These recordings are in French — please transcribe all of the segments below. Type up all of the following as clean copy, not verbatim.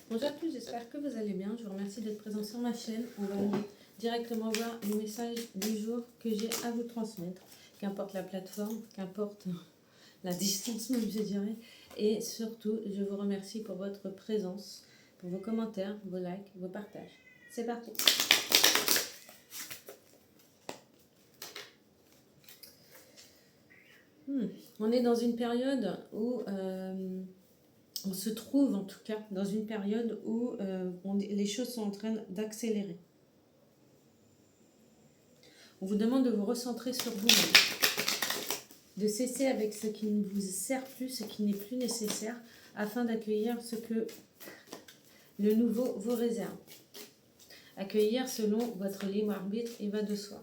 Bonjour à tous, j'espère que vous allez bien. Je vous remercie d'être présent sur ma chaîne. On va aller directement voir le message du jour que j'ai à vous transmettre. Qu'importe la plateforme, qu'importe la distance même, je dirais. Et surtout, je vous remercie pour votre présence, pour vos commentaires, vos likes, vos partages. C'est parti. On est dans une période où... on se trouve en tout cas dans une période où les choses sont en train d'accélérer. On vous demande de vous recentrer sur vous-même, de cesser avec ce qui ne vous sert plus, ce qui n'est plus nécessaire, afin d'accueillir ce que le nouveau vous réserve. Accueillir selon votre libre arbitre, il va de soi.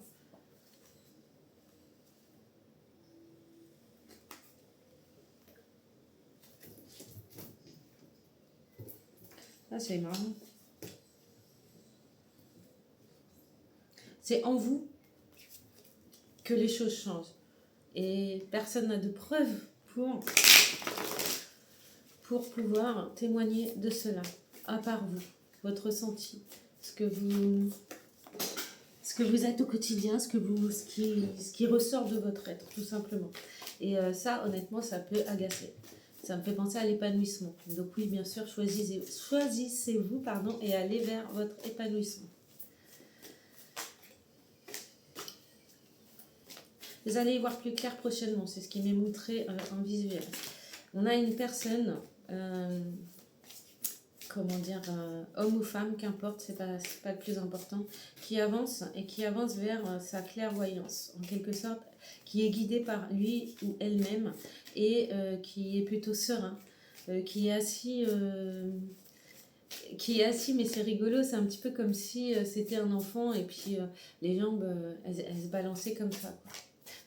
Ah, c'est marrant. C'est en vous que les choses changent. Et personne n'a de preuves pour pouvoir témoigner de cela, à part vous, votre ressenti, ce que vous êtes au quotidien, ce qui ressort de votre être, tout simplement. Et ça, honnêtement, ça peut agacer. Ça me fait penser à l'épanouissement. Donc oui, bien sûr, choisissez-vous et allez vers votre épanouissement. Vous allez y voir plus clair prochainement, c'est ce qui m'est montré en visuel. On a une personne, homme ou femme, qu'importe, c'est pas le plus important, qui avance vers sa clairvoyance, en quelque sorte, qui est guidée par lui ou elle-même et qui est plutôt serein, qui est assis, mais c'est rigolo, c'est un petit peu comme si c'était un enfant et puis les jambes, elles se balançaient comme ça, quoi.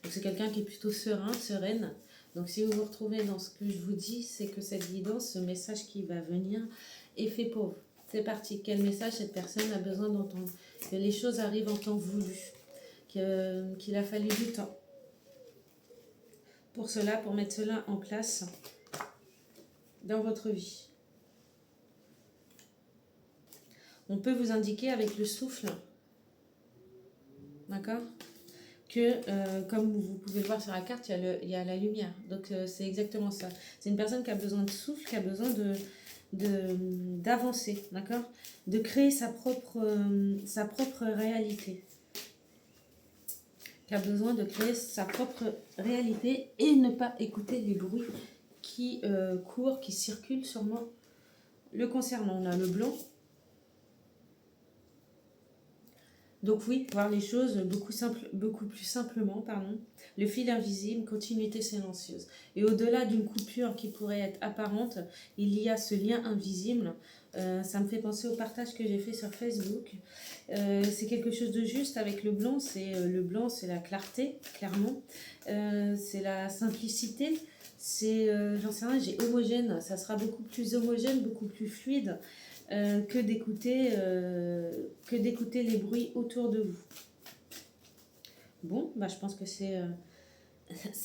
Donc c'est quelqu'un qui est plutôt sereine. Donc si vous vous retrouvez dans ce que je vous dis, c'est que cette guidance, ce message qui va venir, est fait pour vous. C'est parti. Quel message cette personne a besoin d'entendre? Que les choses arrivent en temps voulu. Qu'il a fallu du temps. Pour mettre cela en place dans votre vie. On peut vous indiquer avec le souffle, d'accord, que comme vous pouvez le voir sur la carte, il y a la lumière. Donc c'est exactement ça. C'est une personne qui a besoin de souffle, qui a besoin d'avancer, d'accord, de créer sa propre réalité, qui a besoin de créer sa propre réalité et ne pas écouter les bruits qui courent, qui circulent sûrement le concernant. On a le blanc. Donc oui, voir les choses beaucoup plus simplement, le fil invisible, continuité silencieuse. Et au-delà d'une coupure qui pourrait être apparente, il y a ce lien invisible. Ça me fait penser au partage que j'ai fait sur Facebook. C'est quelque chose de juste avec le blanc. Le blanc, c'est la clarté, clairement. C'est la simplicité. C'est, j'en sais rien, j'ai homogène. Ça sera beaucoup plus homogène, beaucoup plus fluide. Que d'écouter les bruits autour de vous. Bon, je pense que c'est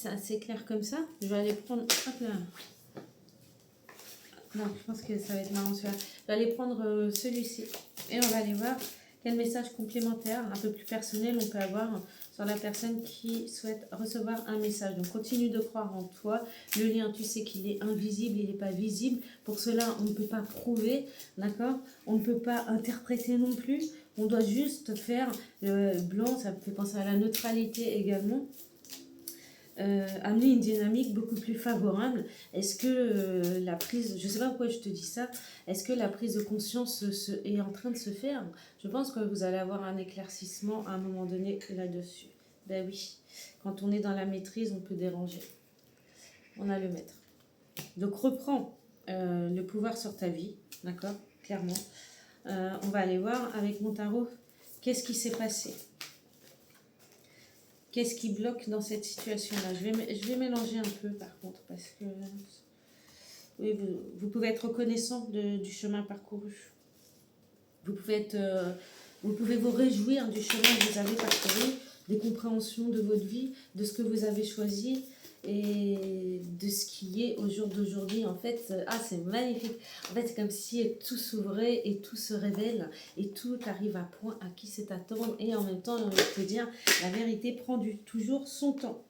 assez clair comme ça. Je vais aller prendre... Hop là. Non, je pense que ça va être marrant celui-là. Je vais aller prendre celui-ci et on va aller voir quel message complémentaire, un peu plus personnel, on peut avoir sur la personne qui souhaite recevoir un message. Donc continue de croire en toi. Le lien, tu sais qu'il est invisible, il n'est pas visible. Pour cela, on ne peut pas prouver, d'accord? On ne peut pas interpréter non plus. On doit juste faire le blanc, ça me fait penser à la neutralité également. Amener une dynamique beaucoup plus favorable. Est-ce que la prise, je ne sais pas pourquoi je te dis ça, est-ce que la prise de conscience est en train de se faire? Je pense que vous allez avoir un éclaircissement à un moment donné là-dessus. Ben oui, quand on est dans la maîtrise, on peut déranger. On a le maître. Donc reprends le pouvoir sur ta vie, d'accord? Clairement. On va aller voir avec mon tarot qu'est-ce qui s'est passé. Qu'est-ce qui bloque dans cette situation-là? Je vais mélanger un peu par contre, parce que oui, vous pouvez être reconnaissant du chemin parcouru. Vous pouvez vous réjouir du chemin que vous avez parcouru, des compréhensions de votre vie, de ce que vous avez choisi. et de ce qui est au jour d'aujourd'hui. En fait, c'est magnifique. En fait, c'est comme si tout s'ouvrait et tout se révèle et tout arrive à point à qui c'est attendre. Et en même temps, j'ai envie de te dire, la vérité prend toujours son temps.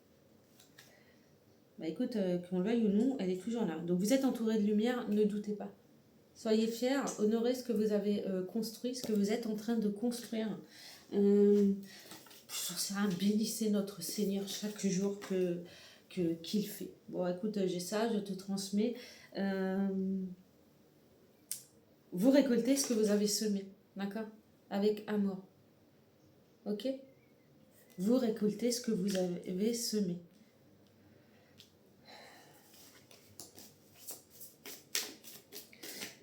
Bah écoute, qu'on le veuille ou non, elle est toujours là. Donc vous êtes entouré de lumière, ne doutez pas. Soyez fiers, honorez ce que vous avez construit, ce que vous êtes en train de construire. J'en sais rien, bénissez notre Seigneur chaque jour qu'il fait. Bon, écoute, j'ai ça, je te transmets. Vous récoltez ce que vous avez semé, d'accord? Avec amour. Ok? Vous récoltez ce que vous avez semé.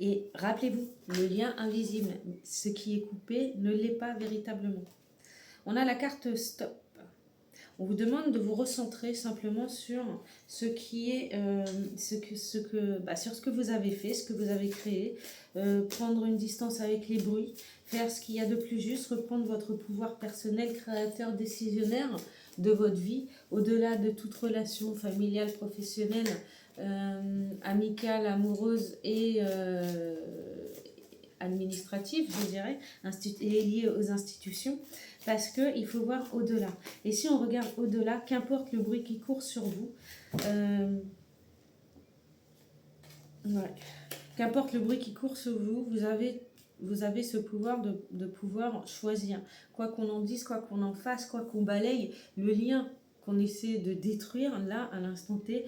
Et rappelez-vous, le lien invisible, ce qui est coupé, ne l'est pas véritablement. On a la carte stop. On vous demande de vous recentrer simplement sur ce qui est, sur ce que vous avez fait, ce que vous avez créé, prendre une distance avec les bruits, faire ce qu'il y a de plus juste, reprendre votre pouvoir personnel, créateur, décisionnaire de votre vie, au-delà de toute relation familiale, professionnelle, amicale, amoureuse et administrative, je dirais, et liée aux institutions. Parce qu'il faut voir au-delà. Et si on regarde au-delà, qu'importe le bruit qui court sur vous, qu'importe le bruit qui court sur vous, vous avez ce pouvoir de pouvoir choisir. Quoi qu'on en dise, quoi qu'on en fasse, quoi qu'on balaye, le lien qu'on essaie de détruire, là, à l'instant T,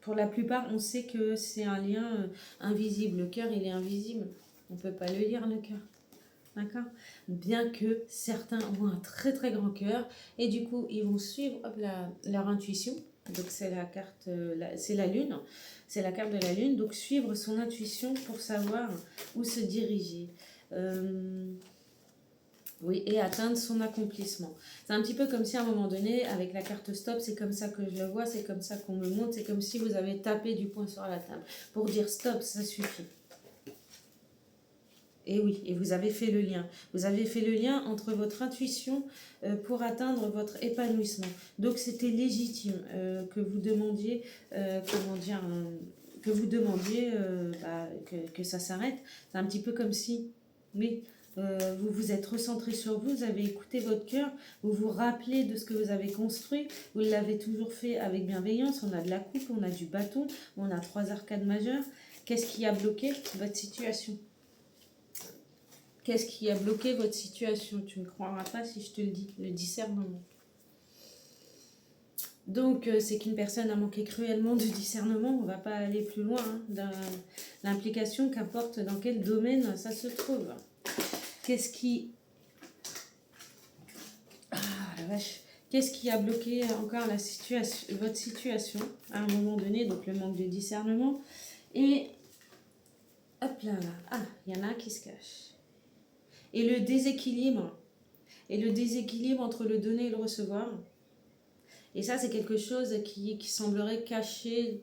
pour la plupart, on sait que c'est un lien invisible. Le cœur, il est invisible. On ne peut pas le lire, le cœur. D'accord? Bien que certains ont un très très grand cœur et du coup ils vont suivre leur intuition. Donc c'est la carte, c'est la lune, c'est la carte de la lune. Donc suivre son intuition pour savoir où se diriger. Oui, et atteindre son accomplissement. C'est un petit peu comme si à un moment donné, avec la carte stop, c'est comme ça que je le vois, c'est comme ça qu'on me montre, c'est comme si vous avez tapé du poing sur la table pour dire stop, ça suffit. Et oui, et vous avez fait le lien. Vous avez fait le lien entre votre intuition pour atteindre votre épanouissement. Donc c'était légitime que vous demandiez, que ça s'arrête. C'est un petit peu comme si, oui, vous vous êtes recentré sur vous, vous avez écouté votre cœur, vous vous rappelez de ce que vous avez construit, vous l'avez toujours fait avec bienveillance. On a de la coupe, on a du bâton, on a 3 arcades majeures. Qu'est-ce qui a bloqué votre situation ? Qu'est-ce qui a bloqué votre situation? Tu ne croiras pas si je te le dis, le discernement. Donc, c'est qu'une personne a manqué cruellement de discernement. On ne va pas aller plus loin dans l'implication, qu'importe dans quel domaine ça se trouve. Qu'est-ce qui... la vache. Qu'est-ce qui a bloqué encore votre situation à un moment donné? Donc, le manque de discernement. Et, hop là, là. Il y en a un qui se cache. Et le déséquilibre entre le donner et le recevoir. Et ça, c'est quelque chose qui semblerait caché,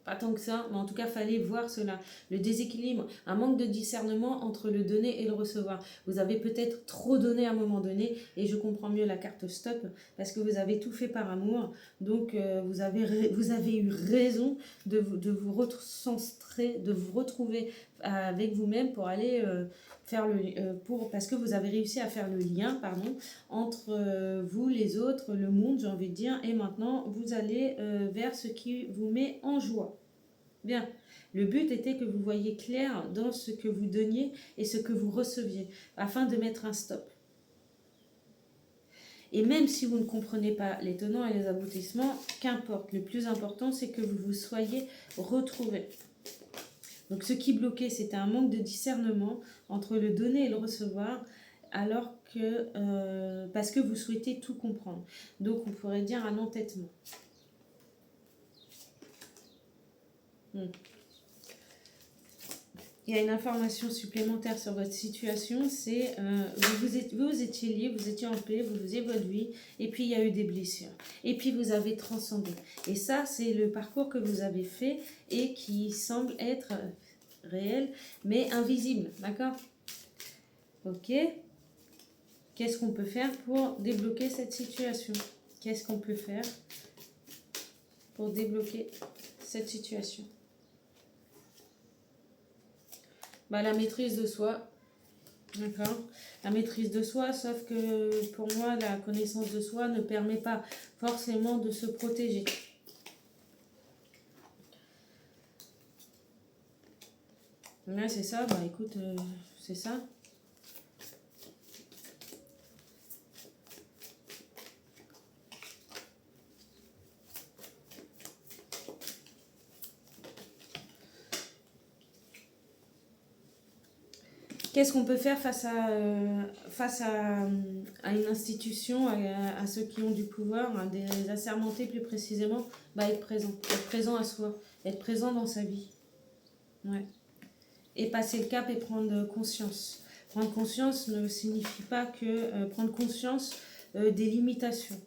pas tant que ça, mais en tout cas, fallait voir cela. Le déséquilibre, un manque de discernement entre le donner et le recevoir. Vous avez peut-être trop donné à un moment donné, et je comprends mieux la carte stop, parce que vous avez tout fait par amour, donc vous avez eu raison de vous recentrer, de vous retrouver avec vous-même pour aller... parce que vous avez réussi à faire le lien entre vous, les autres, le monde, j'ai envie de dire, et maintenant vous allez vers ce qui vous met en joie. Bien, le but était que vous voyiez clair dans ce que vous donniez et ce que vous receviez, afin de mettre un stop. Et même si vous ne comprenez pas les tenants et les aboutissements, qu'importe, le plus important c'est que vous vous soyez retrouvés. Donc ce qui bloquait, c'était un manque de discernement entre le donner et le recevoir, alors que parce que vous souhaitez tout comprendre. Donc on pourrait dire un entêtement. Il y a une information supplémentaire sur votre situation, c'est vous étiez lié, vous étiez en paix, vous faisiez votre vie, et puis il y a eu des blessures. Et puis vous avez transcendé. Et ça, c'est le parcours que vous avez fait et qui semble être réel, mais invisible, d'accord? Ok. Qu'est-ce qu'on peut faire pour débloquer cette situation? Qu'est-ce qu'on peut faire pour débloquer cette situation? Bah, la maîtrise de soi. D'accord. La maîtrise de soi, sauf que pour moi, la connaissance de soi ne permet pas forcément de se protéger. Ouais, c'est ça. Bah écoute, c'est ça. Qu'est-ce qu'on peut faire face à une institution, à ceux qui ont du pouvoir, à des assermentés plus précisément? Bah, être présent à soi, être présent dans sa vie. Ouais. Et passer le cap et prendre conscience. Prendre conscience ne signifie pas que prendre conscience des limitations.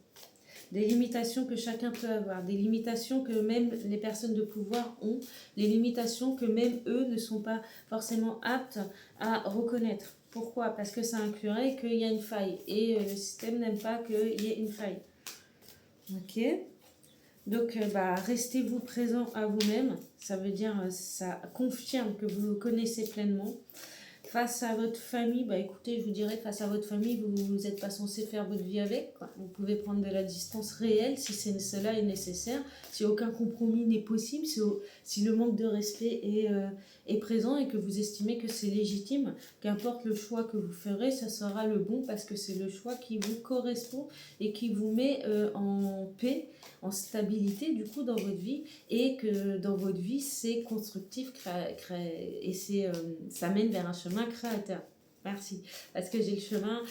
Des limitations que chacun peut avoir, des limitations que même les personnes de pouvoir ont, les limitations que même eux ne sont pas forcément aptes à reconnaître. Pourquoi? Parce que ça inclurait qu'il y a une faille et le système n'aime pas qu'il y ait une faille. Ok? Donc, restez-vous présent à vous-même. Ça veut dire, ça confirme que vous vous connaissez pleinement. Face à votre famille, bah écoutez, je vous dirais, face à votre famille, vous n'êtes pas censé faire votre vie avec, quoi. Vous pouvez prendre de la distance réelle si cela est nécessaire, si aucun compromis n'est possible, si le manque de respect est présent et que vous estimez que c'est légitime, qu'importe le choix que vous ferez, ça sera le bon parce que c'est le choix qui vous correspond et qui vous met en paix, en stabilité du coup dans votre vie, et que dans votre vie c'est constructif et ça mène vers un chemin créateur. Merci, parce que j'ai le chemin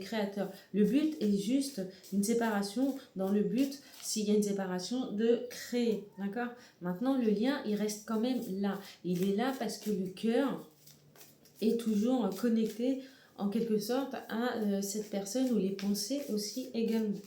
créateur. Le but est juste une séparation, dans le but, s'il y a une séparation, de créer, d'accord? Maintenant, le lien, il reste quand même là. Il est là parce que le cœur est toujours connecté, en quelque sorte, à cette personne, ou les pensées aussi également.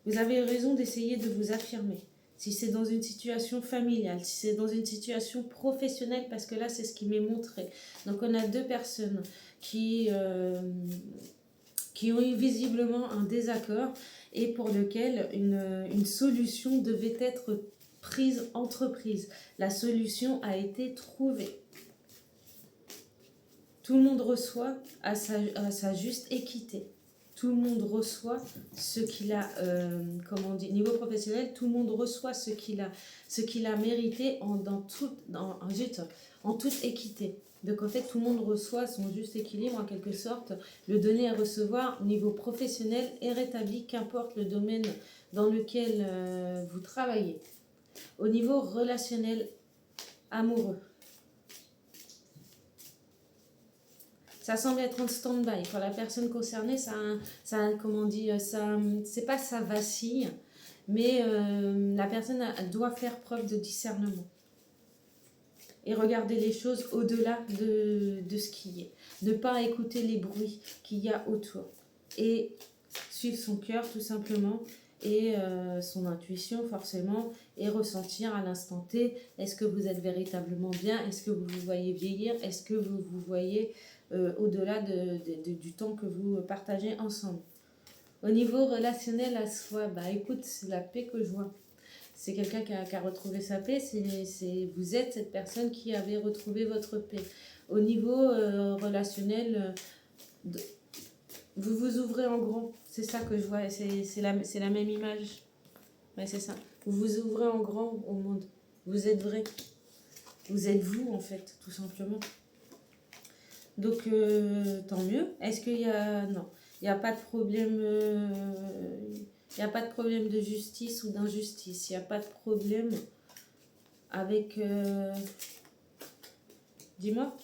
Vous avez raison d'essayer de vous affirmer. Si c'est dans une situation familiale, si c'est dans une situation professionnelle, parce que là, c'est ce qui m'est montré. Donc, on a deux personnes qui ont eu visiblement un désaccord et pour lequel une solution devait être entreprise. La solution a été trouvée. Tout le monde reçoit à sa juste équité. Tout le monde reçoit ce qu'il a, niveau professionnel, tout le monde reçoit ce qu'il a mérité en toute équité. Donc en fait, tout le monde reçoit son juste équilibre, en quelque sorte. Le donner et recevoir au niveau professionnel est rétabli, qu'importe le domaine dans lequel vous travaillez. Au niveau relationnel, amoureux, ça semble être en stand-by. Pour la personne concernée, c'est pas ça vacille, mais la personne doit faire preuve de discernement et regarder les choses au-delà de ce qui est. Ne pas écouter les bruits qu'il y a autour et suivre son cœur tout simplement et son intuition forcément, et ressentir à l'instant T, est-ce que vous êtes véritablement bien, est-ce que vous vous voyez vieillir, est-ce que vous vous voyez au-delà du temps que vous partagez ensemble. Au niveau relationnel à soi, bah écoute, c'est la paix que je vois. C'est quelqu'un qui a retrouvé sa paix, vous êtes cette personne qui avait retrouvé votre paix. Au niveau relationnel, vous vous ouvrez en grand, c'est ça que je vois, c'est la même image. Ouais, c'est ça. Vous vous ouvrez en grand au monde. Vous êtes vrai. Vous êtes vous, en fait, tout simplement. Donc, tant mieux. Est-ce qu'il y a... Non. Il n'y a pas de problème... Il n'y a pas de problème de justice ou d'injustice. Il n'y a pas de problème avec... Dis-moi.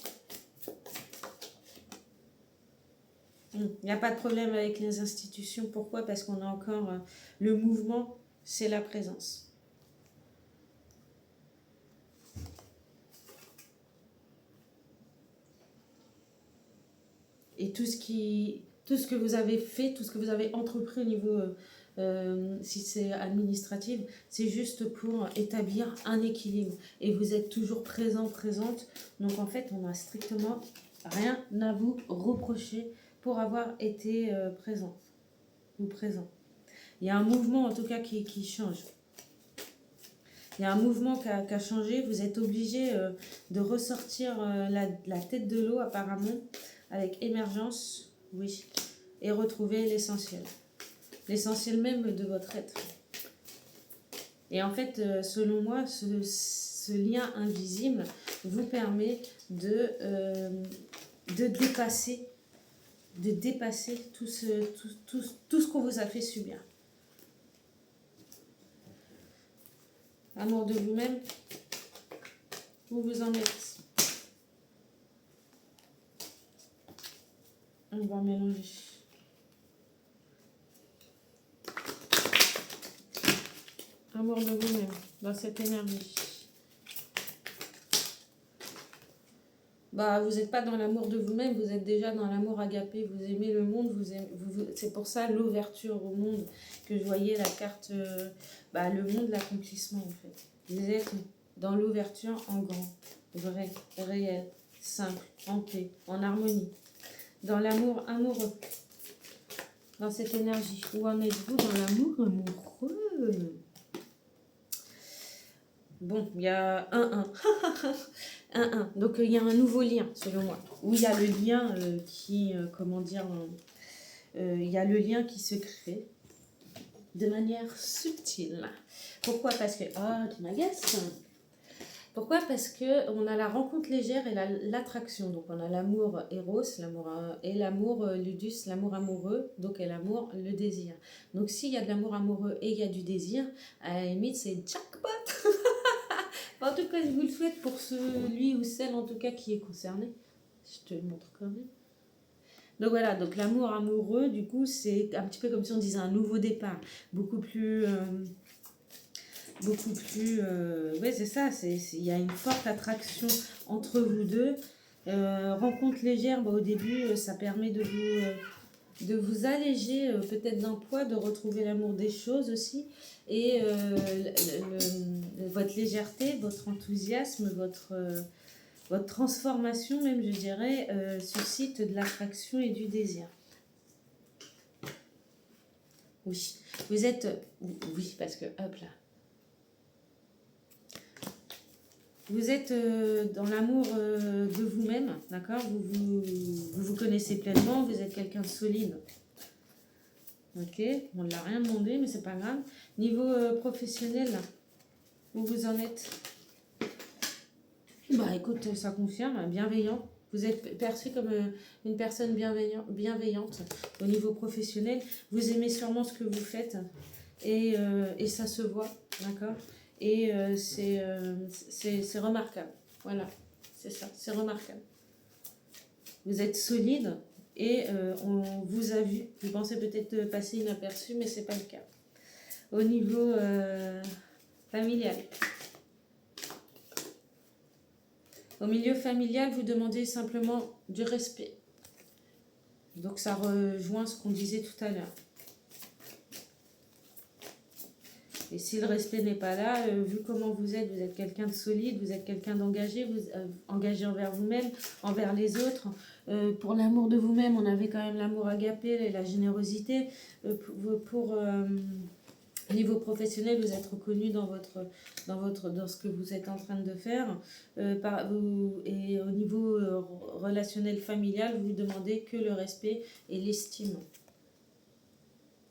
Il n'y a pas de problème avec les institutions. Pourquoi? Parce qu'on a encore... le mouvement, c'est la présence. Et tout ce que vous avez fait, tout ce que vous avez entrepris au niveau, si c'est administratif, c'est juste pour établir un équilibre. Et vous êtes toujours présente. Donc en fait, on n'a strictement rien à vous reprocher pour avoir été présent ou présent. Il y a un mouvement en tout cas qui change. Il y a un mouvement qui a changé. Vous êtes obligé de ressortir la tête de l'eau apparemment avec émergence, oui, et retrouver l'essentiel. L'essentiel même de votre être. Et en fait, selon moi, ce lien invisible vous permet de dépasser tout ce qu'on vous a fait subir. Amour de vous-même, où vous en êtes. On va mélanger. Amour de vous-même, dans cette énergie. Bah, vous n'êtes pas dans l'amour de vous-même, vous êtes déjà dans l'amour agapé. Vous aimez le monde, c'est pour ça l'ouverture au monde que je voyais la carte, le monde, l'accomplissement en fait. Vous êtes dans l'ouverture en grand, vrai, réel, simple, en paix, en harmonie. Dans l'amour amoureux, dans cette énergie. Où en êtes-vous dans l'amour amoureux? Bon, il y a un 1. Donc, il y a un nouveau lien, selon moi. Où il y a le lien il y a le lien qui se crée de manière subtile. Pourquoi? Parce que... Ah, tu m'agaces. Pourquoi? Parce qu'on a la rencontre légère et l'attraction. Donc, on a l'amour éros, l'amour ludus, l'amour amoureux, donc et l'amour, le désir. Donc, s'il y a de l'amour amoureux et il y a du désir, à la limite, c'est jackpot. En tout cas, je vous le souhaite pour celui ou celle, en tout cas, qui est concerné. Je te le montre quand même. Donc voilà, donc l'amour amoureux, du coup, c'est un petit peu comme si on disait un nouveau départ. Beaucoup plus... ouais, c'est ça, il y a une forte attraction entre vous deux. Rencontre légère, au début, ça permet de vous alléger peut-être d'un poids, de retrouver l'amour des choses aussi. Et votre légèreté, votre enthousiasme, votre transformation même, je dirais, suscite de l'attraction et du désir. Oui, vous êtes... Oui, parce que, hop là. Vous êtes dans l'amour de vous-même, d'accord, vous connaissez pleinement, vous êtes quelqu'un de solide. Ok, on ne l'a rien demandé, mais c'est pas grave. Niveau professionnel, où vous en êtes? Bah écoute, ça confirme, bienveillant. Vous êtes perçu comme une personne bienveillante au niveau professionnel. Vous aimez sûrement ce que vous faites et ça se voit, d'accord? Et c'est remarquable. Voilà, c'est ça, c'est remarquable. Vous êtes solide et on vous a vu. Vous pensez peut-être passer inaperçu, mais c'est pas le cas. Au niveau familial. Au milieu familial, vous demandez simplement du respect. Donc ça rejoint ce qu'on disait tout à l'heure. Et si le respect n'est pas là, vu comment vous êtes quelqu'un de solide, vous êtes quelqu'un d'engagé, vous engagé envers vous-même, envers les autres. Pour l'amour de vous-même, on avait quand même l'amour agapé et la générosité. Au niveau professionnel, vous êtes reconnu dans ce que vous êtes en train de faire. Et au niveau relationnel familial, vous demandez que le respect et l'estime.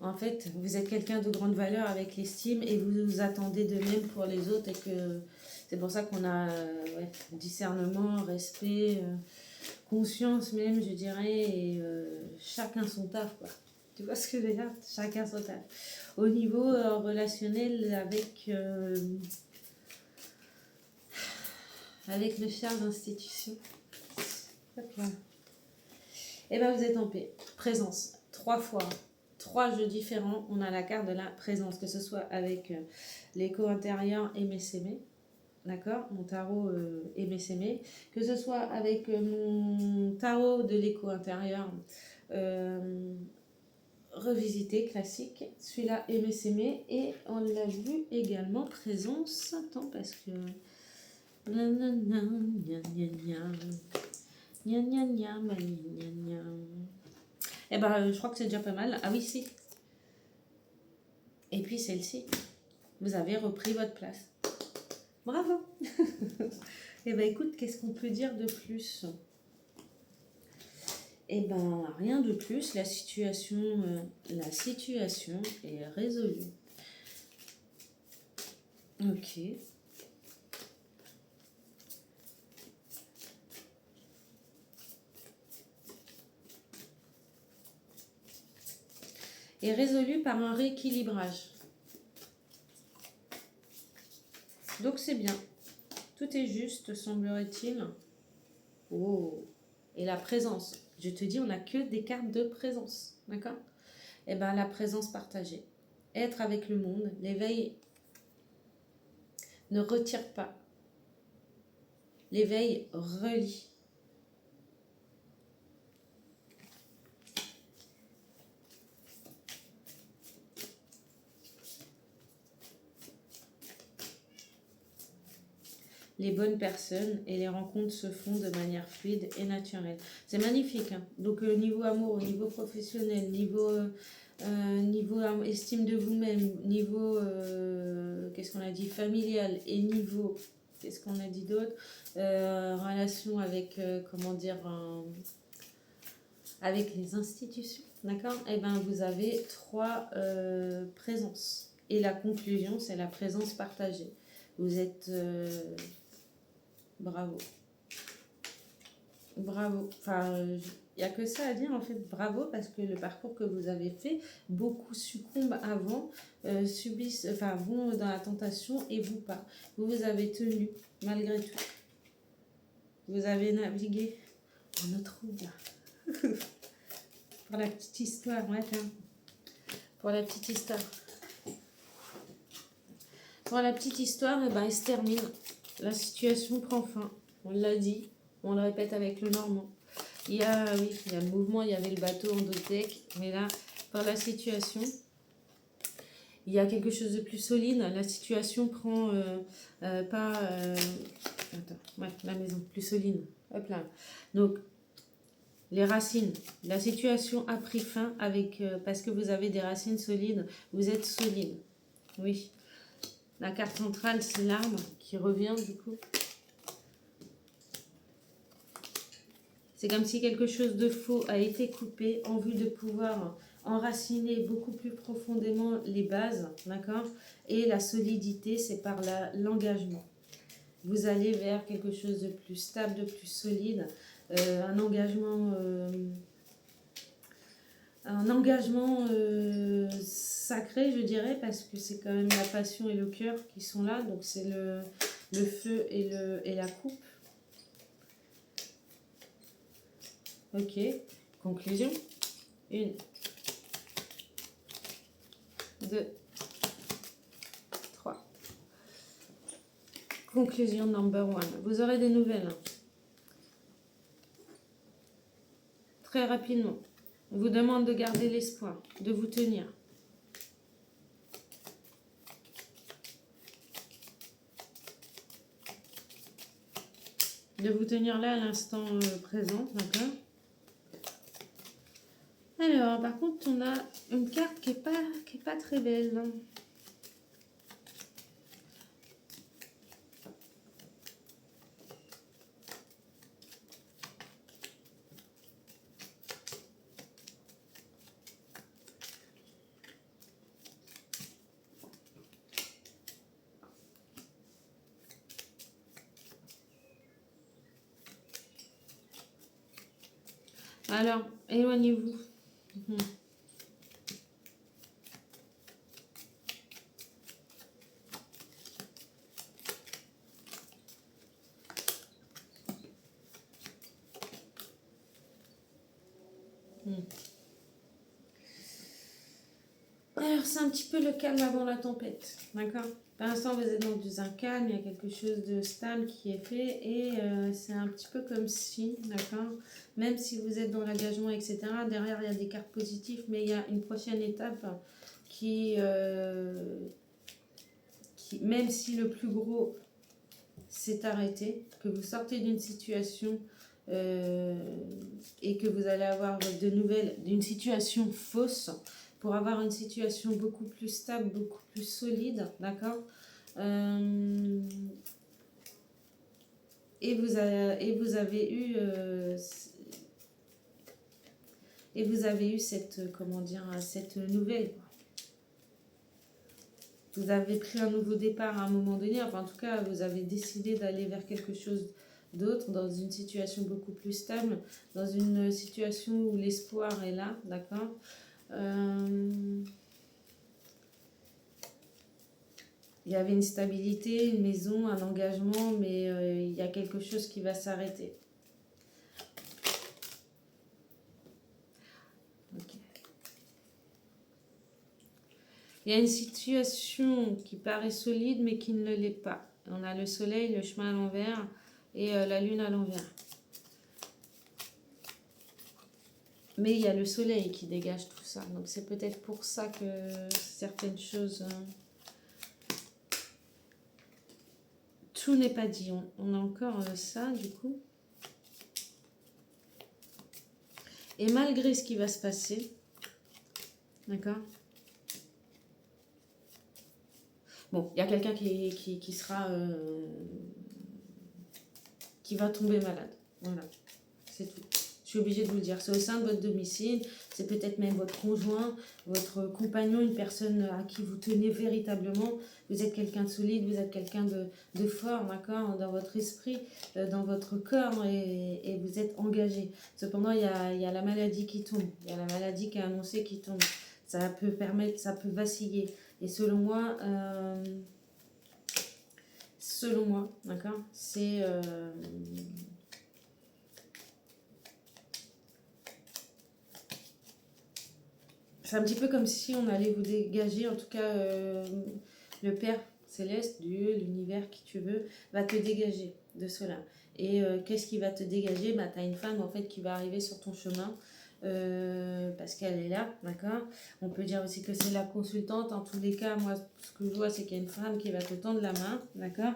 En fait, vous êtes quelqu'un de grande valeur avec l'estime et vous vous attendez de même pour les autres. Et que c'est pour ça qu'on a discernement, respect, conscience même, je dirais, et chacun son taf, quoi. Tu vois ce que je veux dire? Chacun son taf. Au niveau relationnel avec le char d'institution. Et bien vous êtes en paix. Présence. 3 fois. 3 jeux différents. On a la carte de la présence. Que ce soit avec l'écho intérieur et Messémé. D'accord? Mon tarot et Messémé. Que ce soit avec mon tarot de l'écho intérieur revisité, classique. Celui-là, Aimé s'aimer. Et on l'a vu également, présence. Attends, parce que... Eh ben, je crois que c'est déjà pas mal. Ah oui, si. Et puis celle-ci, vous avez repris votre place. Bravo. Eh bien écoute, qu'est-ce qu'on peut dire de plus? Eh ben rien de plus, la situation est résolue. Ok. Est résolue par un rééquilibrage. Donc c'est bien. Tout est juste, semblerait-il. Oh. Et la présence. Je te dis, on n'a que des cartes de présence. D'accord? Eh bien, la présence partagée. Être avec le monde. L'éveil ne retire pas. L'éveil relie. Les bonnes personnes et les rencontres se font de manière fluide et naturelle. C'est magnifique. Hein. Donc, niveau amour, niveau professionnel, niveau estime de vous-même, niveau, qu'est-ce qu'on a dit, familial, et niveau, qu'est-ce qu'on a dit d'autre, relation avec, comment dire, avec les institutions, d'accord? Eh bien, vous avez 3 présences. Et la conclusion, c'est la présence partagée. Vous êtes... bravo. Bravo. Enfin, il n'y a que ça à dire en fait. Bravo, parce que le parcours que vous avez fait, beaucoup succombent avant, subissent, enfin vont dans la tentation et vous pas. Vous avez tenu malgré tout. Vous avez navigué en eau trouble. Pour la petite histoire, ouais, pour la petite histoire. Pour la petite histoire, eh ben, elle se termine. La situation prend fin. On l'a dit, on le répète avec le normand. Il y a, oui, il y a le mouvement, il y avait le bateau en Dotec, mais là, par la situation, il y a quelque chose de plus solide. La situation prend pas... attends, ouais, la maison, plus solide. Hop là. Donc, les racines. La situation a pris fin avec parce que vous avez des racines solides. Vous êtes solide. Oui. La carte centrale, c'est l'arbre qui revient du coup. C'est comme si quelque chose de faux a été coupé en vue de pouvoir enraciner beaucoup plus profondément les bases, d'accord? Et la solidité, c'est par l'engagement. Vous allez vers quelque chose de plus stable, de plus solide, un engagement sacré, je dirais, parce que c'est quand même la passion et le cœur qui sont là, donc c'est le feu et la coupe. Ok, conclusion. 1, 2, 3. Conclusion number 1. Vous aurez des nouvelles. Très rapidement. On vous demande de garder l'espoir, de vous tenir. De vous tenir là à l'instant présent, d'accord? Alors, par contre, on a une carte qui est pas très belle. Alors, éloignez-vous. Alors, c'est un petit peu le calme avant la tempête, d'accord? Pour l'instant, vous êtes dans un calme, il y a quelque chose de stable qui est fait et c'est un petit peu comme si, d'accord? Même si vous êtes dans l'engagement, etc., derrière, il y a des cartes positives, mais il y a une prochaine étape qui même si le plus gros s'est arrêté, que vous sortez d'une situation et que vous allez avoir de nouvelles, d'une situation fausse, pour avoir une situation beaucoup plus stable, beaucoup plus solide, d'accord. Et vous avez eu cette, comment dire, cette nouvelle. Vous avez pris un nouveau départ à un moment donné, enfin en tout cas vous avez décidé d'aller vers quelque chose d'autre, dans une situation beaucoup plus stable, dans une situation où l'espoir est là, d'accord. Il y avait une stabilité, une maison, un engagement, mais il y a quelque chose qui va s'arrêter. Okay. Il y a une situation qui paraît solide, mais qui ne l'est pas. On a le soleil, le chemin à l'envers et la lune à l'envers. Mais il y a le soleil qui dégage tout ça. Donc c'est peut-être pour ça que certaines choses... tout n'est pas dit. On a encore ça, du coup. Et malgré ce qui va se passer, d'accord. Bon, il y a quelqu'un qui sera... qui va tomber malade. Voilà, c'est tout. Je suis obligée de vous le dire. C'est au sein de votre domicile. C'est peut-être même votre conjoint, votre compagnon, une personne à qui vous tenez véritablement. Vous êtes quelqu'un de solide, vous êtes quelqu'un de fort, d'accord, dans votre esprit, dans votre corps, et vous êtes engagé. Cependant, il y a la maladie qui tombe. Il y a la maladie qui est annoncée qui tombe. Ça peut permettre, ça peut vaciller. Et selon moi, d'accord, c'est... c'est un petit peu comme si on allait vous dégager, en tout cas, le Père Céleste, Dieu, l'univers, qui tu veux, va te dégager de cela. Et qu'est-ce qui va te dégager? Bah, tu as une femme, en fait, qui va arriver sur ton chemin, parce qu'elle est là, d'accord. On peut dire aussi que c'est la consultante. En tous les cas, moi, ce que je vois, c'est qu'il y a une femme qui va te tendre la main, d'accord,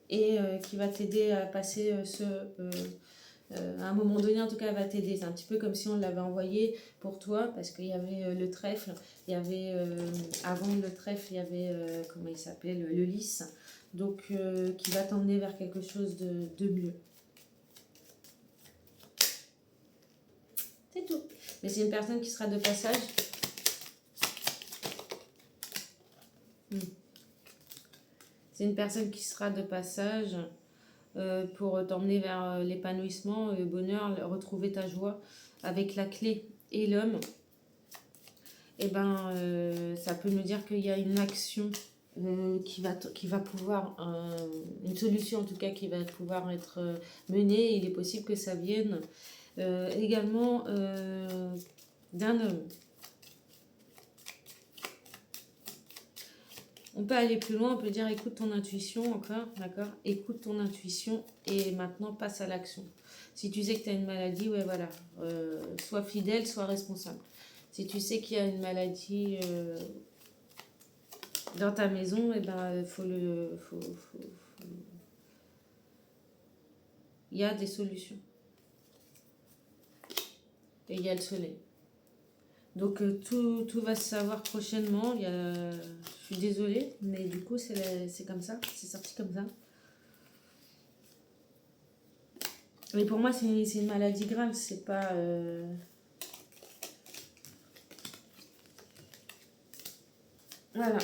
et qui va t'aider à passer à un moment donné, en tout cas, elle va t'aider. C'est un petit peu comme si on l'avait envoyé pour toi, parce qu'il y avait le trèfle, il y avait, avant le trèfle, il y avait, comment il s'appelle, le lys, donc qui va t'emmener vers quelque chose de mieux. C'est tout. Mais c'est une personne qui sera de passage. C'est une personne qui sera de passage pour t'emmener vers l'épanouissement, le bonheur, retrouver ta joie avec la clé et l'homme. Et ben, ça peut nous dire qu'il y a une action qui va pouvoir, une solution en tout cas qui va pouvoir être menée. Il est possible que ça vienne également d'un homme. On peut aller plus loin, on peut dire écoute ton intuition encore, d'accord? Écoute ton intuition et maintenant passe à l'action. Si tu sais que tu as une maladie, ouais voilà, sois fidèle, sois responsable. Si tu sais qu'il y a une maladie dans ta maison, eh ben, il y a des solutions. Et il y a le soleil. Donc tout va se savoir prochainement. Je suis désolée, mais du coup c'est comme ça, c'est sorti comme ça. Mais pour moi c'est une maladie grave, c'est pas... Voilà.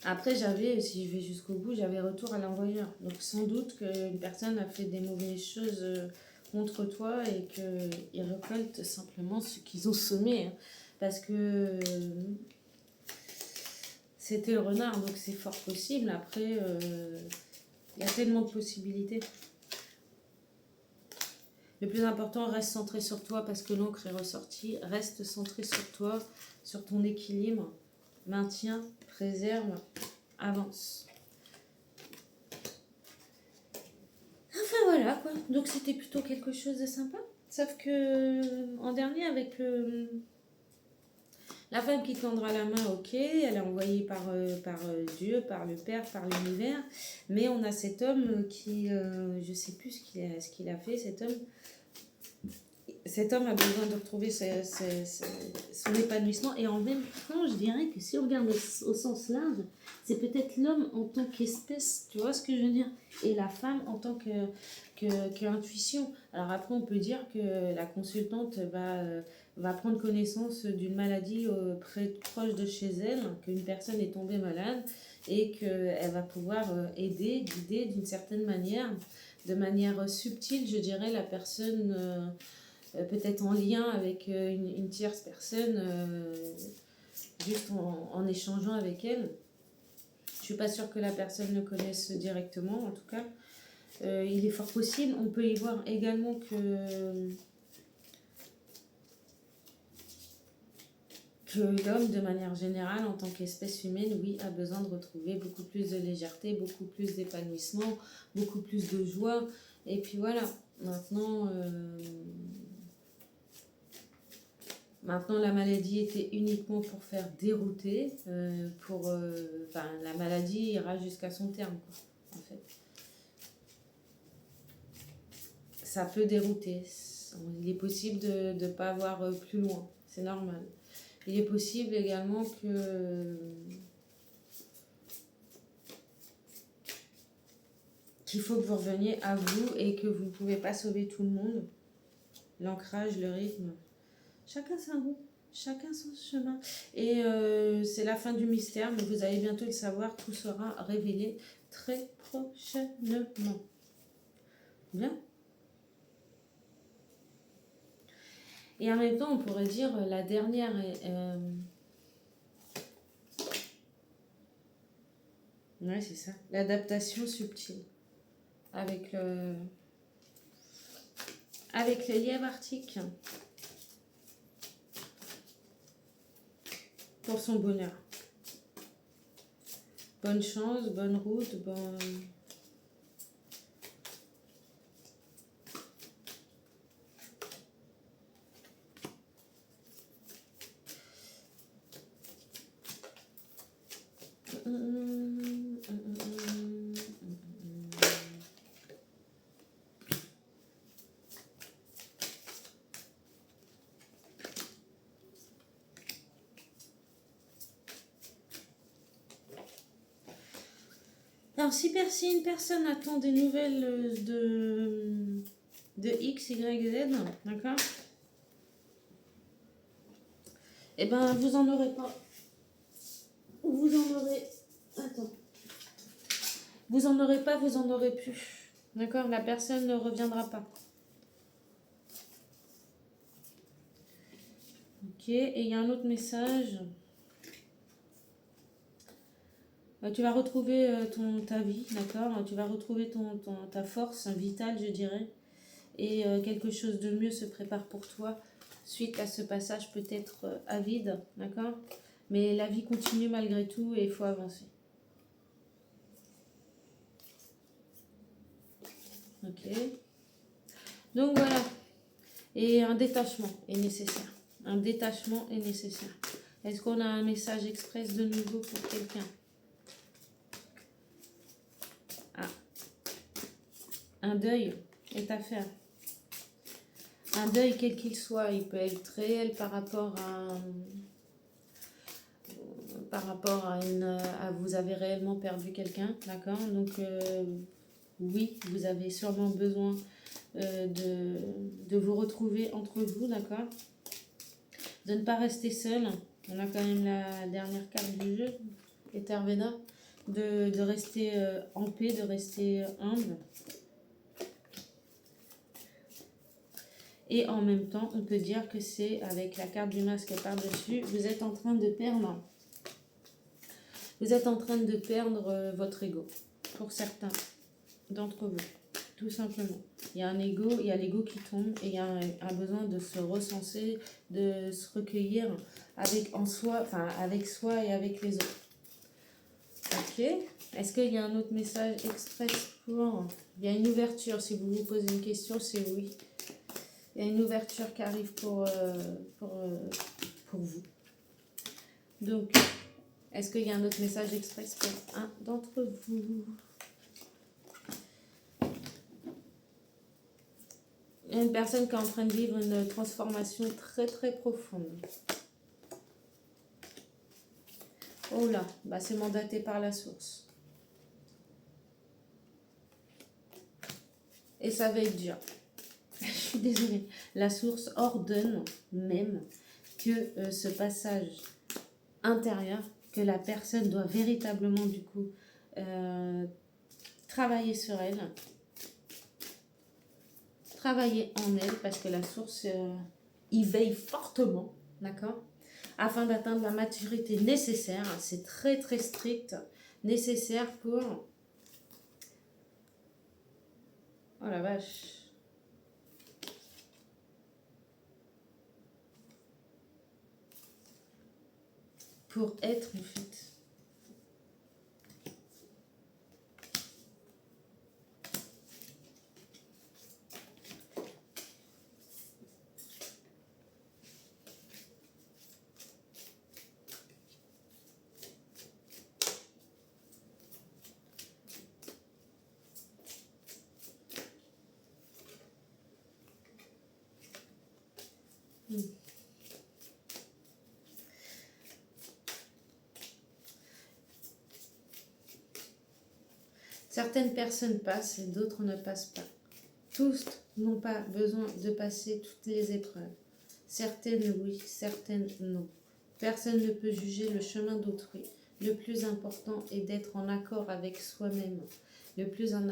Après si je vais jusqu'au bout, j'avais retour à l'envoyeur. Donc sans doute qu'une personne a fait des mauvaises choses contre toi et qu'ils récoltent simplement ce qu'ils ont semé. Hein. Parce que c'était le renard, donc c'est fort possible. Après, il y a tellement de possibilités. Le plus important, reste centré sur toi parce que l'encre est ressortie. Reste centré sur toi, sur ton équilibre. Maintiens, préserve, avance. Enfin voilà quoi. Donc c'était plutôt quelque chose de sympa. Sauf que en dernier avec la femme qui tendra la main, ok, elle est envoyée par Dieu, par le Père, par l'univers. Mais on a cet homme qui, je sais plus ce qu'il a fait cet homme. cet homme a besoin de retrouver son épanouissement. Et en même temps, je dirais que si on regarde au sens large, c'est peut-être l'homme en tant qu'espèce, tu vois ce que je veux dire, et la femme en tant qu'intuition. Alors après, on peut dire que la consultante va prendre connaissance d'une maladie proche de chez elle, qu'une personne est tombée malade, et qu'elle va pouvoir aider, guider d'une certaine manière, de manière subtile, je dirais, la personne... peut-être en lien avec une tierce personne, juste en échangeant avec elle. Je suis pas sûre que la personne le connaisse directement, en tout cas. Il est fort possible. On peut y voir également que l'homme, de manière générale, en tant qu'espèce humaine, oui, a besoin de retrouver beaucoup plus de légèreté, beaucoup plus d'épanouissement, beaucoup plus de joie. Et puis voilà, Maintenant, la maladie était uniquement pour faire dérouter, la maladie ira jusqu'à son terme, quoi, en fait. Ça peut dérouter. Il est possible de ne pas avoir plus loin, c'est normal. Il est possible également qu'il faut que vous reveniez à vous et que vous ne pouvez pas sauver tout le monde. L'ancrage, le rythme. Chacun sa route, chacun son chemin. Et c'est la fin du mystère, mais vous allez bientôt le savoir, tout sera révélé très prochainement. Bien. Et en même temps, on pourrait dire la dernière ouais, c'est ça. L'adaptation subtile. Avec le lièvre arctique. Pour son bonheur. Bonne chance, bonne route, Alors, si une personne attend des nouvelles de X, Y, Z, d'accord? Eh ben, vous en aurez pas. Vous en aurez... Attends. Vous en aurez pas, vous en aurez plus. D'accord? La personne ne reviendra pas. Ok, et il y a un autre message. Tu vas retrouver ta vie, d'accord? Tu vas retrouver ta force vitale, je dirais. Et quelque chose de mieux se prépare pour toi suite à ce passage peut-être avide, d'accord? Mais la vie continue malgré tout et il faut avancer. Ok. Donc voilà. Et un détachement est nécessaire. Un détachement est nécessaire. Est-ce qu'on a un message express de nouveau pour quelqu'un? Ah. Un deuil est à faire. Un deuil quel qu'il soit, il peut être réel par rapport à vous avez réellement perdu quelqu'un, d'accord? Donc oui, vous avez sûrement besoin de vous retrouver entre vous, d'accord? De ne pas rester seul. On a quand même la dernière carte du jeu, Etherveda, de rester en paix, de rester humble. Et en même temps, on peut dire que c'est, avec la carte du masque par-dessus, vous êtes en train de perdre. Vous êtes en train de perdre votre ego, pour certains d'entre vous, tout simplement. Il y a un ego, il y a l'ego qui tombe et il y a un besoin de se recenser, de se recueillir avec soi et avec les autres. Ok. Est-ce qu'il y a un autre message express pour... Il y a une ouverture, si vous vous posez une question, c'est oui. Il y a une ouverture qui arrive pour vous. Donc, est-ce qu'il y a un autre message express pour un d'entre vous? Il y a une personne qui est en train de vivre une transformation très très profonde. Oh là, bah c'est mandaté par la source. Et ça va être dur. Je suis désolée. La source ordonne même que ce passage intérieur, que la personne doit véritablement du coup travailler sur elle, travailler en elle, parce que la source y veille fortement, d'accord, afin d'atteindre la maturité nécessaire. C'est très très strict, nécessaire pour... Oh la vache. Pour être en fait. Certaines personnes passent et d'autres ne passent pas. Tous n'ont pas besoin de passer toutes les épreuves. Certaines oui, certaines non. Personne ne peut juger le chemin d'autrui. Le plus important est d'être en accord avec soi-même, le plus en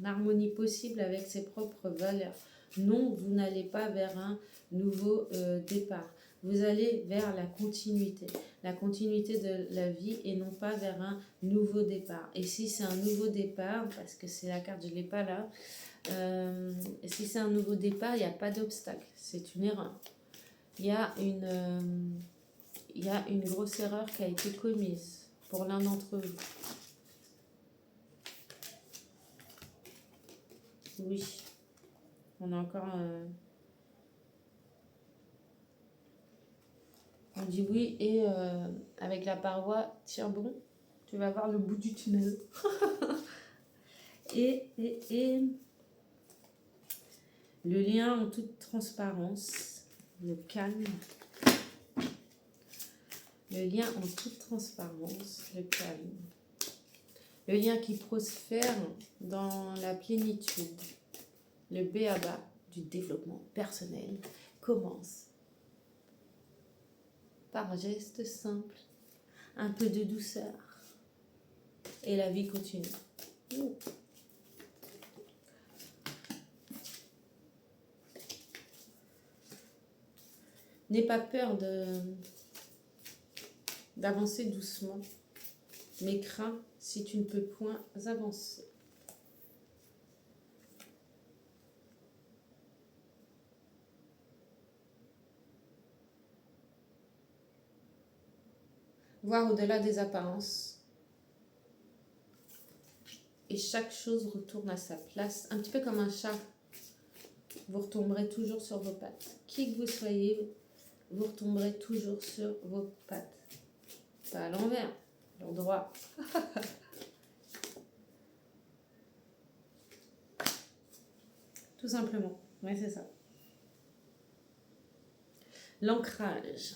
harmonie possible avec ses propres valeurs. Non, vous n'allez pas vers un nouveau départ. Vous allez vers la continuité de la vie et non pas vers un nouveau départ. Et si c'est un nouveau départ, parce que c'est la carte, je ne l'ai pas là, si c'est un nouveau départ, il n'y a pas d'obstacle, c'est une erreur. Il y a une grosse erreur qui a été commise pour l'un d'entre vous. Oui, on a encore... on dit oui et avec la paroi, tiens bon, tu vas voir le bout du tunnel. et le lien en toute transparence, le calme. Le lien en toute transparence, le calme. Le lien qui prospère dans la plénitude. Le b.a.-ba du développement personnel commence par geste simple, un peu de douceur. Et la vie continue. Ouh. N'aie pas peur d'avancer doucement, mais crains si tu ne peux point avancer. Voir au-delà des apparences. Et chaque chose retourne à sa place, un petit peu comme un chat. Vous retomberez toujours sur vos pattes. Qui que vous soyez, vous retomberez toujours sur vos pattes. Pas à l'envers, à l'endroit. Tout simplement. Ouais, c'est ça. L'ancrage.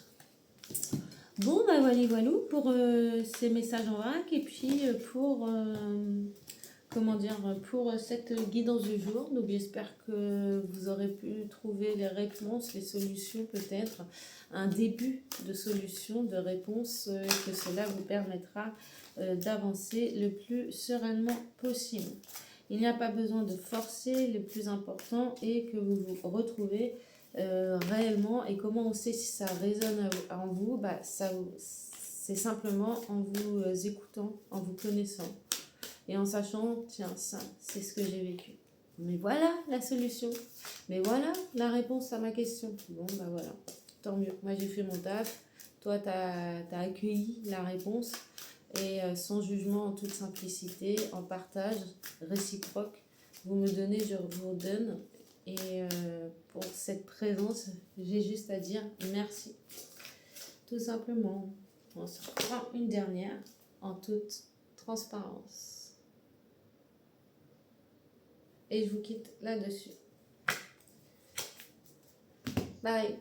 Bon, bah voilà pour ces messages en vrac et puis pour... pour cette guidance du jour. Donc j'espère que vous aurez pu trouver les réponses, les solutions peut-être, un début de solution, de réponse, et que cela vous permettra d'avancer le plus sereinement possible. Il n'y a pas besoin de forcer, le plus important est que vous vous retrouvez réellement. Et comment on sait si ça résonne en vous? C'est simplement en vous écoutant, en vous connaissant. Et en sachant, tiens, ça, c'est ce que j'ai vécu. Mais voilà la solution. Mais voilà la réponse à ma question. Bon, bah voilà, tant mieux. Moi, j'ai fait mon taf. Toi, tu as accueilli la réponse. Et sans jugement, en toute simplicité, en partage réciproque, vous me donnez, je vous donne. Et pour cette présence, j'ai juste à dire merci. Tout simplement. On se reprend une dernière en toute transparence. Et je vous quitte là-dessus. Bye.